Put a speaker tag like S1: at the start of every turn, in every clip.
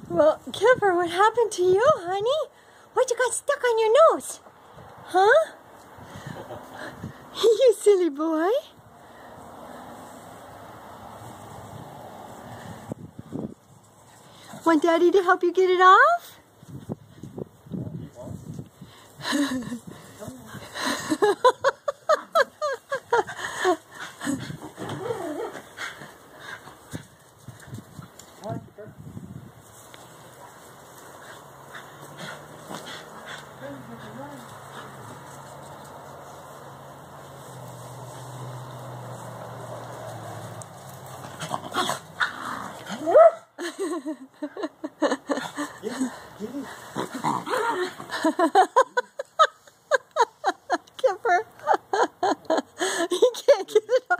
S1: Well, Kipper, what happened to you, honey? What you got stuck on your nose? Huh? You silly boy. Want Daddy to help you get it off? Kipper. He can't get it off.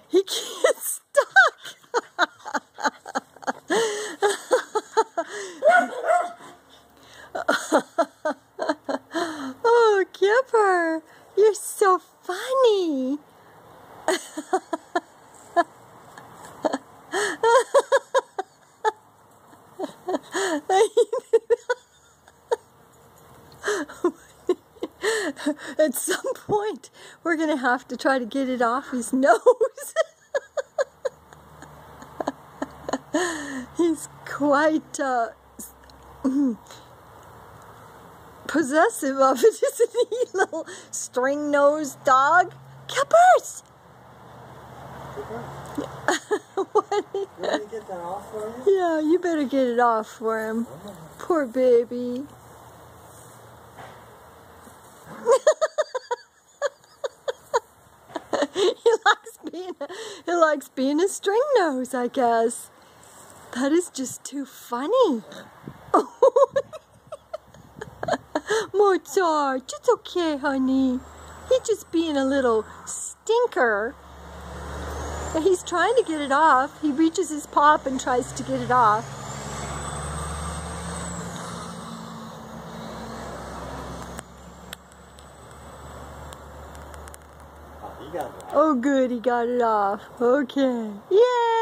S1: He can't stop. Oh, Kipper, you're so funny. At some point, we're going to have to try to get it off his nose. He's quite possessive of it, isn't he, little string-nosed dog? Kippers!
S2: What? You want to get that off for me?
S1: Yeah, you better get it off for him. Poor baby. He likes being a string nose, I guess. That is just too funny. Mozart, it's okay, honey. He's just being a little stinker. He's trying to get it off. He reaches his paw up and tries to get it off.
S2: Oh, he got it off.
S1: Oh, good, he got it off. Okay. Yay!